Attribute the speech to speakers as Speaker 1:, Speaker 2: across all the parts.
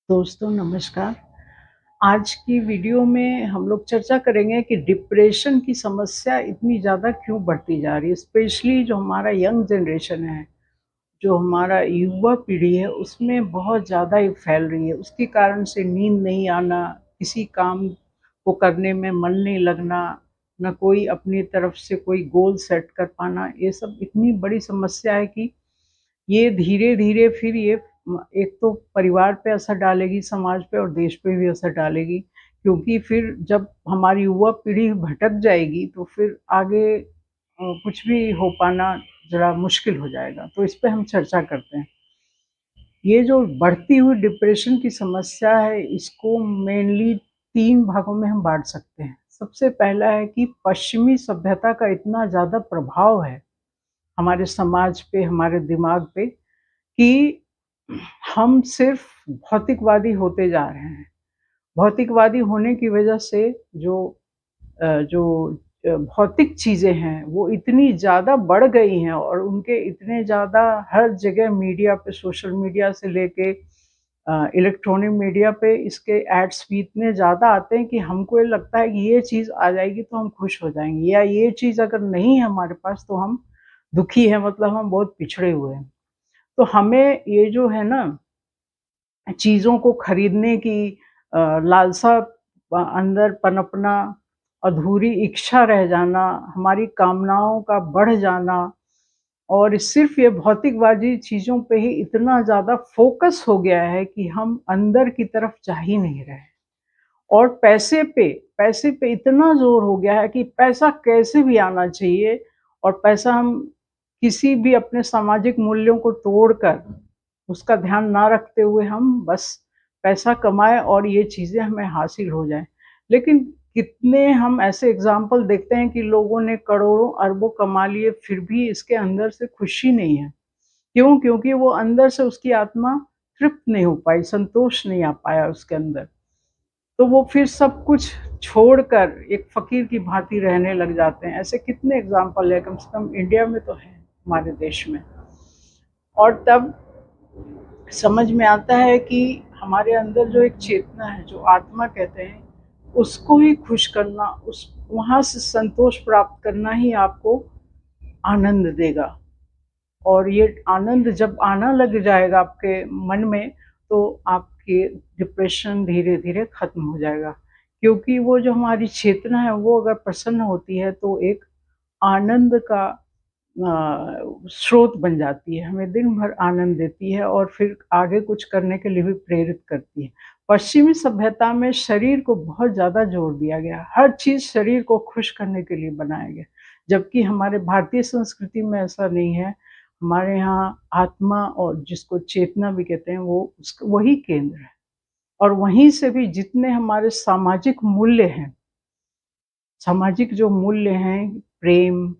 Speaker 1: दोस्तों नमस्कार। आज की वीडियो में हम लोग चर्चा करेंगे कि डिप्रेशन की समस्या इतनी ज़्यादा क्यों बढ़ती जा रही है, स्पेशली जो हमारा यंग जनरेशन है, जो हमारा युवा पीढ़ी है, उसमें बहुत ज़्यादा ये फैल रही है। उसके कारण से नींद नहीं आना, किसी काम को करने में मन नहीं लगना, ना कोई अपनी तरफ से कोई गोल सेट कर पाना, ये सब इतनी बड़ी समस्या है कि ये धीरे-धीरे फिर ये एक तो परिवार पे असर डालेगी, समाज पे और देश पे भी असर डालेगी। क्योंकि फिर जब हमारी युवा पीढ़ी भटक जाएगी, तो फिर आगे कुछ भी हो पाना ज़रा मुश्किल हो जाएगा। तो इस पे हम चर्चा करते हैं। ये जो बढ़ती हुई डिप्रेशन की समस्या है, इसको मेनली 3 भागों में हम बाँट सकते हैं। सबसे पहला है कि पश्चिमी सभ्यता का इतना ज़्यादा प्रभाव है, हमारे समाज पे, हमारे दिमाग पे कि हम सिर्फ़ भौतिकवादी होते जा रहे हैं। भौतिकवादी होने की वजह से जो भौतिक चीज़ें हैं, वो इतनी ज़्यादा बढ़ गई हैं और उनके इतने ज़्यादा हर जगह मीडिया पे, सोशल मीडिया से लेके इलेक्ट्रॉनिक मीडिया पे इसके एड्स भी इतने ज़्यादा आते हैं कि हमको ये लगता है कि ये चीज़ आ जाएगी तो हम खुश हो जाएँगे, या ये चीज़ अगर नहीं है हमारे पास तो हम दुखी हैं, मतलब हम बहुत पिछड़े हुए हैं। तो हमें ये जो है ना, चीज़ों को खरीदने की लालसा अंदर पनपना, अधूरी इच्छा रह जाना, हमारी कामनाओं का बढ़ जाना, और सिर्फ़ ये भौतिकवादी चीज़ों पे ही इतना ज़्यादा फ़ोकस हो गया है कि हम अंदर की तरफ जा ही नहीं रहे। और पैसे पे इतना ज़ोर हो गया है कि पैसा कैसे भी आना चाहिए, और पैसा हम किसी भी अपने सामाजिक मूल्यों को तोड़कर, उसका ध्यान ना रखते हुए हम बस पैसा कमाएँ और ये चीज़ें हमें हासिल हो जाएँ। लेकिन कितने हम ऐसे एग्ज़ाम्पल देखते हैं कि लोगों ने करोड़ों, अरबों कमा लिए, फिर भी इसके अंदर से खुशी नहीं है। क्यों? क्योंकि वो अंदर से उसकी आत्मा तृप्त नहीं हो पाई, संतोष नहीं आ पाया उसके अंदर। तो वो फिर सब कुछ छोड़कर एक फ़कीर की भाँति रहने लग जाते हैं। ऐसे कितने एग्ज़ाम्पल हैं, कम से कम इंडिया में तो हैं, हमारे देश में। और तब समझ में आता है कि हमारे अंदर जो एक चेतना है, जो आत्मा कहते हैं, उसको ही खुश करना, उस वहाँ से संतोष प्राप्त करना ही आपको आनंद देगा। और ये आनंद जब आना लग जाएगा आपके मन में, तो आपके डिप्रेशन धीरे-धीरे खत्म हो जाएगा। क्योंकि वो जो हमारी चेतना है, वो अगर प्रसन्न होती है, तो एक आनंद का स्रोत बन जाती है, हमें दिन भर आनंद देती है और फिर आगे कुछ करने के लिए भी प्रेरित करती है। पश्चिमी सभ्यता में शरीर को बहुत ज़्यादा जोर दिया गया, हर चीज़ शरीर को खुश करने के लिए बनाया गया, जबकि हमारे भारतीय संस्कृति में ऐसा नहीं है। हमारे यहाँ आत्मा, और जिसको चेतना भी कहते हैं, वो वही केंद्र है। और वहीं से भी जितने हमारे सामाजिक मूल्य हैं, सामाजिक जो मूल्य हैं, प्रेम,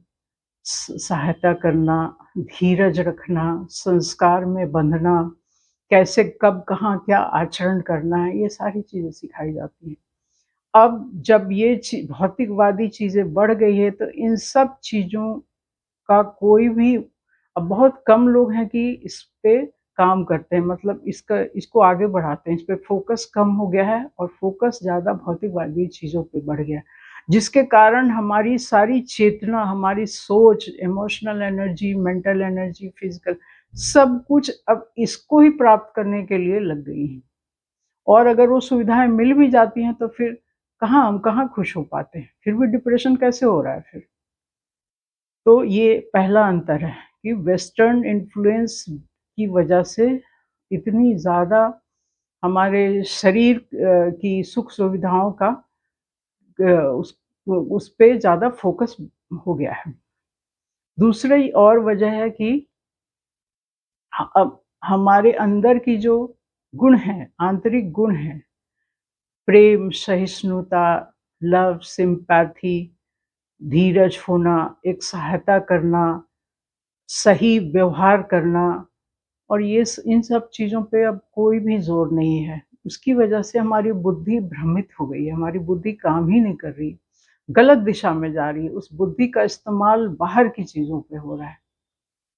Speaker 1: सहायता करना, धीरज रखना, संस्कार में बंधना, कैसे कब कहाँ क्या आचरण करना है, ये सारी चीज़ें सिखाई जाती हैं। अब जब ये भौतिकवादी चीज़ें बढ़ गई है, तो इन सब चीज़ों का कोई भी, अब बहुत कम लोग हैं कि इस पे काम करते हैं, मतलब इसको आगे बढ़ाते हैं। इस पे फ़ोकस कम हो गया है और फ़ोकस ज़्यादा भौतिकवादी चीज़ों पे बढ़ गया है, जिसके कारण हमारी सारी चेतना, हमारी सोच, emotional energy, mental energy, physical, सब कुछ अब इसको ही प्राप्त करने के लिए लग गई हैं। और अगर वो सुविधाएँ मिल भी जाती हैं, तो फिर हम कहाँ खुश हो पाते हैं? फिर भी डिप्रेशन कैसे हो रहा है फिर? तो ये पहला अंतर है कि वेस्टर्न इन्फ्लुएंस की वजह से इतनी ज़्यादा हमारे शरीर की सुख-सुविधाओं का उस पे ज़्यादा फ़ोकस हो गया है। दूसरी और वजह है कि अब हमारे अंदर की जो गुण हैं, आंतरिक गुण हैं, प्रेम, सहिष्णुता, लव, सिम्पैथी, धीरज होना, एक सहायता करना, सही व्यवहार करना, और ये इन सब चीज़ों पे अब कोई भी ज़ोर नहीं है। उसकी वजह से हमारी बुद्धि भ्रमित हो गई है, हमारी बुद्धि काम ही नहीं कर रही, गलत दिशा में जा रही है। उस बुद्धि का इस्तेमाल बाहर की चीज़ों पे हो रहा है।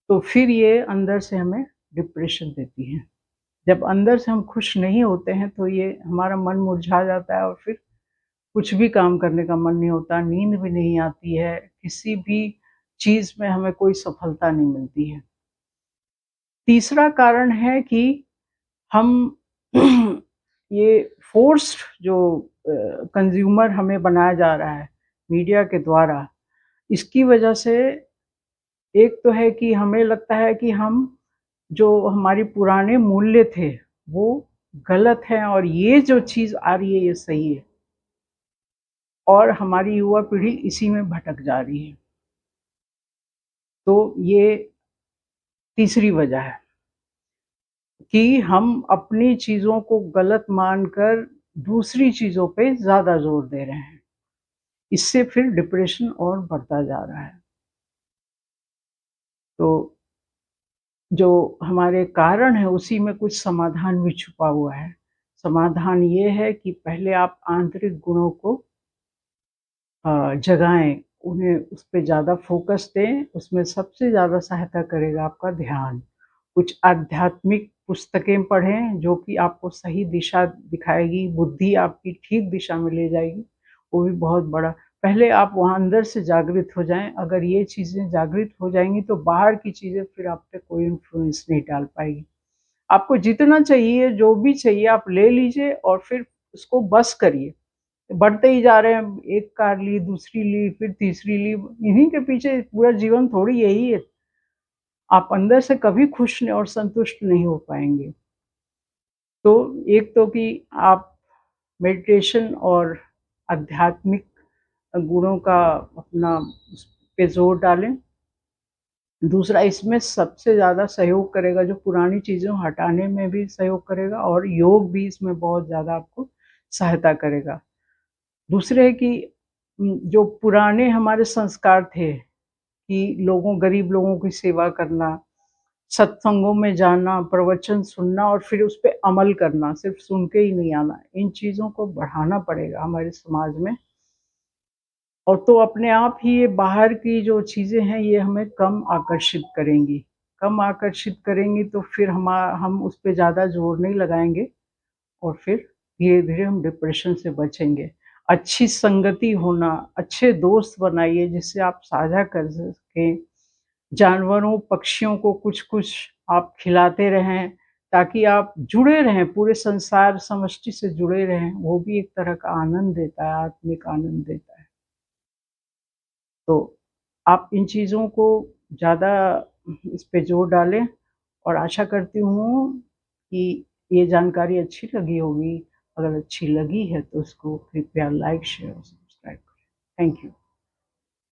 Speaker 1: तो फिर ये अंदर से हमें डिप्रेशन देती है। जब अंदर से हम खुश नहीं होते हैं तो ये हमारा मन मुरझा जाता है और फिर कुछ भी काम करने का मन नहीं होता, नींद भी नहीं आती है, किसी भी चीज़ में हमें कोई सफलता नहीं मिलती है। तीसरा कारण है कि हम ये फ़ोर्स्ड जो कंज़्यूमर हमें बनाया जा रहा है मीडिया के द्वारा, इसकी वजह से एक तो है कि हमें लगता है कि हम जो हमारे पुराने मूल्य थे, वो गलत हैं और ये जो चीज़ आ रही है ये सही है और हमारी युवा पीढ़ी इसी में भटक जा रही है। तो ये तीसरी वजह है कि हम अपनी चीज़ों को गलत मानकर दूसरी चीज़ों पे ज़्यादा ज़ोर दे रहे हैं। इससे फिर डिप्रेशन और बढ़ता जा रहा है। तो जो हमारे कारण है उसी में कुछ समाधान भी छुपा हुआ है। समाधान ये है कि पहले आप आंतरिक गुणों को जगाएँ, उन्हें उस पे ज़्यादा फ़ोकस दें, उसमें सबसे ज़्यादा सहायता करेगा आपका ध्यान। कुछ आध्यात्मिक पुस्तकें पढ़ें जो कि आपको सही दिशा दिखाएगी, बुद्धि आपकी ठीक दिशा में ले जाएगी, वो भी बहुत बड़ा पहले आप वहाँ अंदर से जागृत हो जाएँ, अगर ये चीज़ें जागृत हो जाएँगी तो बाहर की चीज़ें फिर आप पे कोई इन्फ्लुएंस नहीं डाल पाएगी। आपको जितना चाहिए, जो भी चाहिए आप ले लीजिए और फिर उसको बस करिए। बढ़ते ही जा रहे हैं, एक कार ली, दूसरी ली, फिर तीसरी ली, इन्हीं के पीछे पूरा जीवन थोड़ी यही है। आप अंदर से कभी खुश और संतुष्ट नहीं हो पाएँगे। तो एक तो कि आप मेडिटेशन और आध्यात्मिक गुणों का अपना उस पे ज़ोर डालें। दूसरा इसमें सबसे ज़्यादा सहयोग करेगा जो पुरानी चीज़ें हटाने में भी सहयोग करेगा और योग भी इसमें बहुत ज़्यादा आपको सहायता करेगा। दूसरे है कि जो पुराने हमारे संस्कार थे कि गरीब लोगों की सेवा करना, सत्संगों में जाना, प्रवचन सुनना और फिर उस पे अमल करना, सिर्फ़ सुन के ही नहीं आना। इन चीज़ों को बढ़ाना पड़ेगा हमारे समाज में और तो अपने आप ही ये बाहर की जो चीज़ें हैं, ये हमें कम आकर्षित करेंगी। कम आकर्षित करेंगी तो फिर हम उस पे ज़्यादा ज़ोर नहीं लगाएँगे और फिर धीरे-धीरे हम डिप्रेशन से बचेंगे। अच्छी संगति होना, अच्छे दोस्त बनाइए जिससे आप साझा कर सकें। जानवरों, पक्षियों को कुछ-कुछ आप खिलाते रहें, ताकि आप जुड़े रहें, पूरे संसार समष्टि से जुड़े रहें। वो भी एक तरह का आनंद देता है, आत्मिक आनंद देता है। तो आप इन चीज़ों को ज़्यादा इस पे ज़ोर डालें और आशा करती हूँ कि ये जानकारी अच्छी लगी होगी। अगर अच्छी लगी है तो उसको कृपया लाइक, शेयर और सब्सक्राइब करें। Thank you.